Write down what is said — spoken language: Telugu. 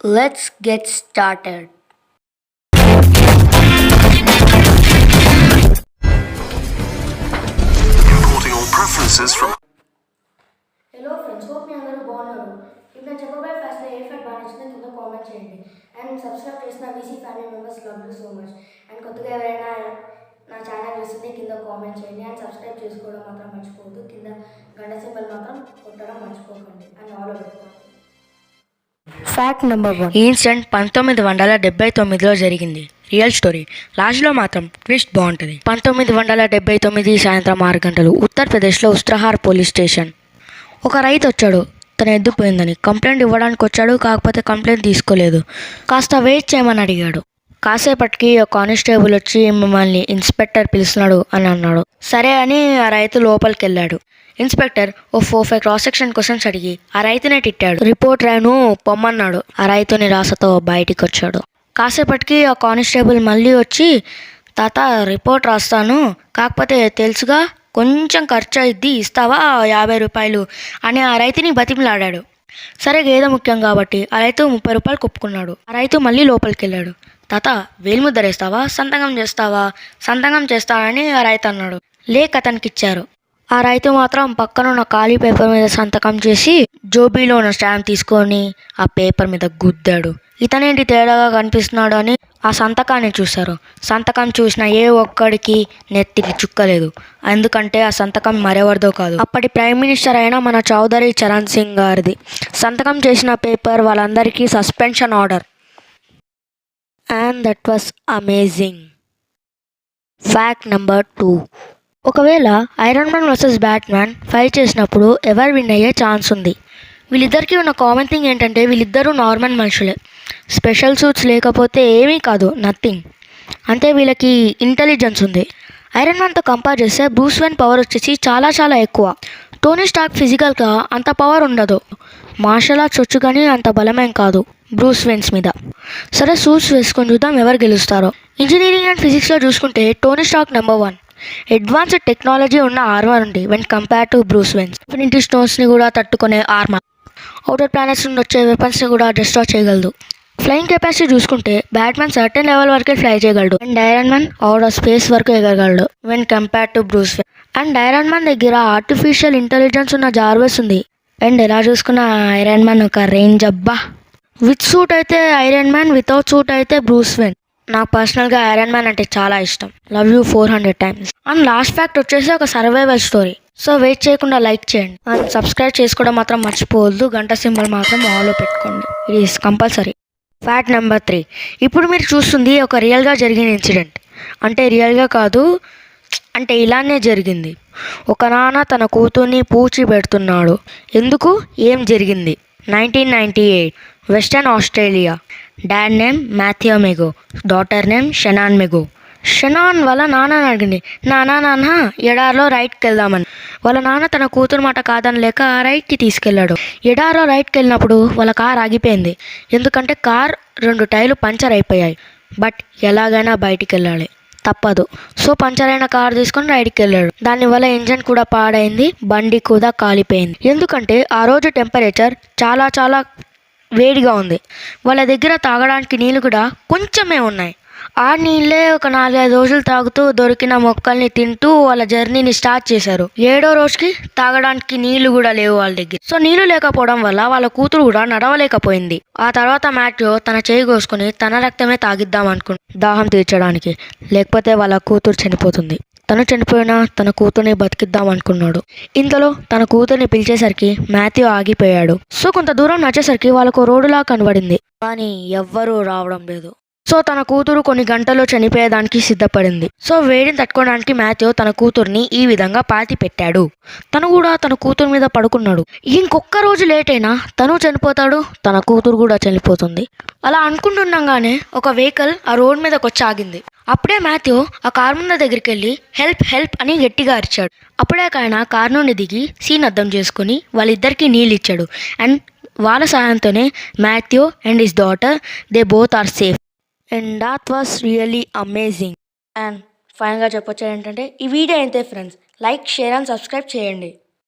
Let's get started. Importing all preferences from. Hello friends, hope you అందరూ బాగున్నారు. ఇప్పుడు నేను చెప్పబోయే ఫ్యాషన్ ఏ ఫ్యాట్ బాగా నచ్చిందో కింద కామెంట్ చేయండి. అండ్ సబ్స్క్రైబ్ చేసిన VC family members love you so much. And కొత్తగా ఎవరైనా నా ఛానల్ చూస్తుంటే కింద కామెంట్ చేయండి. అండ్ సబ్స్క్రైబ్ చేసుకోవడం మాత్రం మర్చిపోవద్దు. కింద గంట సింబల్ మాత్రం కొట్టడం మర్చిపోకండి. అండ్ ఆలో పెట్టుకోండి. Fact number 1. ఈ ఇన్సిడెంట్ 1979లో జరిగింది. Real story. లాస్ట్లో మాత్రం ట్విస్ట్ బాగుంటుంది. 1979 సాయంత్రం 6 గంటలు ఉత్తరప్రదేశ్లో ఉస్త్రహార్ పోలీస్ స్టేషన్. ఒక రైతు వచ్చాడు. తన ఎద్దు పోయిందని కంప్లైంట్ ఇవ్వడానికి వచ్చాడు. కాకపోతే కంప్లైంట్ తీసుకోలేదు. కాస్త వెయిట్ చేయమని అడిగాడు. కాసేపటికి ఒక కానిస్టేబుల్ వచ్చి మిమ్మల్ని ఇన్స్పెక్టర్ పిలుస్తున్నాడు అని అన్నాడు. సరే అని ఆ రైతు లోపలికి వెళ్ళాడు. ఇన్స్పెక్టర్ ఓ 4-5 క్రాస్ సెక్షన్ క్వశ్చన్స్ అడిగి ఆ రైతునే తిట్టాడు. రిపోర్ట్ రాను పొమ్మన్నాడు. ఆ రైతు నిరాశతో బయటికి వచ్చాడు. కాసేపటికి ఆ కానిస్టేబుల్ మళ్ళీ వచ్చి, తాత రిపోర్ట్ రాస్తాను, కాకపోతే తెలుసుగా కొంచెం ఖర్చు అయింది, ఇస్తావా 50 రూపాయలు అని ఆ రైతుని బతిమలాడాడు. సరే గేదె ముఖ్యం కాబట్టి ఆ రైతు 30 రూపాయలు కొప్పుకున్నాడు. ఆ రైతు మళ్ళీ లోపలికి వెళ్ళాడు. తాత వేలిముద్దరేస్తావా, సంతకం చేస్తావా? సంతకం చేస్తానని ఆ రైతు అన్నాడు. లేక అతనికి ఇచ్చారు. ఆ రైతు మాత్రం పక్కన ఉన్న ఖాళీ పేపర్ మీద సంతకం చేసి జోబీలో ఉన్న స్టాంప్ తీసుకొని ఆ పేపర్ మీద గుద్దాడు. ఇతనేంటి తేడాగా కనిపిస్తున్నాడు అని ఆ సంతకాన్ని చూశారు. సంతకం చూసిన ఏ ఒక్కడికి నెత్తికి చుక్కలేదు. ఎందుకంటే ఆ సంతకం మరెవరిదో కాదు, అప్పటి ప్రైమ్ మినిస్టర్ అయిన మన చౌదరి చరణ్ సింగ్ గారిది. సంతకం చేసిన పేపర్ వాళ్ళందరికీ suspension order. And that was amazing. Fact number 2. ఒకవేళ iron man versus Batman fight చేసినప్పుడు ఎవరు విన్ అయ్యే ఛాన్స్ ఉంది? వీళ్ళిద్దరికీ ఉన్న కామన్ థింగ్ ఏంటంటే వీళ్ళిద్దరూ నార్మల్ మనుషులే. స్పెషల్ సూట్స్ లేకపోతే ఏమీ కాదు, నథింగ్. అంటే వీళ్ళకి ఇంటెలిజెన్స్ ఉంది. ఐరన్ మ్యాన్తో కంపేర్ చేస్తే బ్రూస్ వెయిన్ పవర్ వచ్చేసి చాలా చాలా ఎక్కువ. టోనీ స్టార్క్ ఫిజికల్గా అంత పవర్ ఉండదు. మార్షల్ ఆర్ట్స్ వచ్చు కానీ అంత బలమేం కాదు బ్రూస్ వెయిన్స్ మీద. సరే సూట్స్ వేసుకొని చూద్దాం ఎవరు గెలుస్తారో. ఇంజనీరింగ్ అండ్ ఫిజిక్స్లో చూసుకుంటే Tony Stark number 1. Advanced technology ఉన్న ఆర్మర్ ఉంది when compare to Bruce Wayne's. Infinity స్టోన్స్ని కూడా తట్టుకునే ఆర్మర్. అవుటర్ ప్లానెట్స్ నుండి వచ్చే వెపన్స్ని కూడా డిస్ట్రాయ్ చేయగలదు. ఫ్లయింగ్ కెపాసిటీ చూసుకుంటే బ్యాట్మ్యాన్ సర్టెన్ లెవెల్ వరకే ఫ్లై చేయగలడు. And Iron Man out of space వరకు ఎగరగలడు when compare to Bruce Wayne. And Iron Man దగ్గర ఆర్టిఫిషియల్ ఇంటెలిజెన్స్ ఉన్న జార్వెస్ ఉంది. అండ్ ఎలా చూసుకున్న ఐరన్ మ్యాన్ ఒక రేంజ్ అబ్బా. విత్ సూట్ అయితే ఐరన్ మ్యాన్, వితౌట్ సూట్ అయితే బ్రూస్ వెయిన్. నాకు పర్సనల్గా ఐరన్ మ్యాన్ అంటే చాలా ఇష్టం. Love you 400 times. And last fact వచ్చేసి ఒక సర్వైవల్ స్టోరీ. సో వెయిట్ చేయకుండా లైక్ చేయండి అండ్ సబ్స్క్రైబ్ చేసుకోవడం మాత్రం మర్చిపోవద్దు. గంట సింబల్ మాత్రం ఆన్లో పెట్టుకోండి. ఇది ఈస్ కంపల్సరీ. Fact number 3. ఇప్పుడు మీరు చూస్తుంది ఒక రియల్గా జరిగిన ఇన్సిడెంట్. అంటే రియల్గా కాదు, అంటే ఇలానే జరిగింది. ఒక నాన్న తన కూతుర్ని పూచి పెడుతున్నాడు. ఎందుకు, ఏం జరిగింది? 1998 western Australia. Dad name Matthew Mego, daughter name Shannon Mego. Shannon వాళ్ళ నాన్నని అడిగింది, నాన్న ఎడారిలో రైట్కి వెళ్దామని. వాళ్ళ నాన్న తన కూతురు మాట కాదని లేక రైట్కి తీసుకెళ్ళాడు. ఎడారిలో రైట్కి వెళ్ళినప్పుడు వాళ్ళ కార్ ఆగిపోయింది. ఎందుకంటే కార్ 2 టైర్లు పంచర్ అయిపోయాయి. బట్ ఎలాగైనా బయటికి వెళ్ళాలి, తప్పదు. సో పంచర్ అయిన కార్ తీసుకొని రైడ్కి వెళ్ళాడు. దానివల్ల ఇంజన్ కూడా పాడైంది, బండి కూడా కాలిపోయింది. ఎందుకంటే ఆ రోజు టెంపరేచర్ చాలా చాలా వేడిగా ఉంది. వాళ్ళ దగ్గర తాగడానికి నీళ్ళు కూడా కొంచెమే ఉన్నాయి. ఆ నీళ్ళే ఒక 4-5 రోజులు తాగుతూ దొరికిన మొక్కల్ని తింటూ వాళ్ళ జర్నీని స్టార్ట్ చేశారు. 7వ రోజుకి తాగడానికి నీళ్లు కూడా లేవు వాళ్ళ దగ్గర. సో నీళ్లు లేకపోవడం వల్ల వాళ్ళ కూతురు కూడా నడవలేకపోయింది. ఆ తర్వాత మాథ్యూ తన చేయి కోసుకుని తన రక్తమే తాగిద్దాం అనుకున్నాడు, దాహం తీర్చడానికి. లేకపోతే వాళ్ళ కూతురు చనిపోతుంది. తను చనిపోయినా తన కూతుర్ని బతికిద్దాం అనుకున్నాడు. ఇంతలో తన కూతుర్ని పిలిచేసరికి మాథ్యూ ఆగిపోయాడు. సో కొంత దూరం నచ్చేసరికి వాళ్ళకు రోడ్డులా కనబడింది, కానీ ఎవ్వరూ రావడం లేదు. సో తన కూతురు కొన్ని గంటల్లో చనిపోయేదానికి సిద్ధపడింది. సో వేడిని తట్టుకోవడానికి మాథ్యూ తన కూతుర్ని ఈ విధంగా పాతి పెట్టాడు. తను కూడా తన కూతురు మీద పడుకున్నాడు. ఇంకొక రోజు లేట్ అయినా తను చనిపోతాడు, తన కూతురు కూడా చనిపోతుంది. అలా అనుకుంటుండగానే ఒక వెహికల్ ఆ రోడ్ మీదకి వచ్చి ఆగింది. అప్పుడే మాథ్యూ ఆ కార్ ముందు దగ్గరికి వెళ్ళి హెల్ప్ హెల్ప్ అని గట్టిగా అరిచాడు. అప్పుడే ఆయన కార్ నుండి దిగి సీన్ అర్థం చేసుకుని వాళ్ళిద్దరికీ నీళ్ళు ఇచ్చాడు. అండ్ వాళ్ళ సహాయంతోనే Matthew and his daughter they both are safe. And that was really amazing. And ఫైనల్గా చెప్పొచ్చు ఏంటంటే ఈ వీడియో అయితే friends like, share and subscribe చేయండి.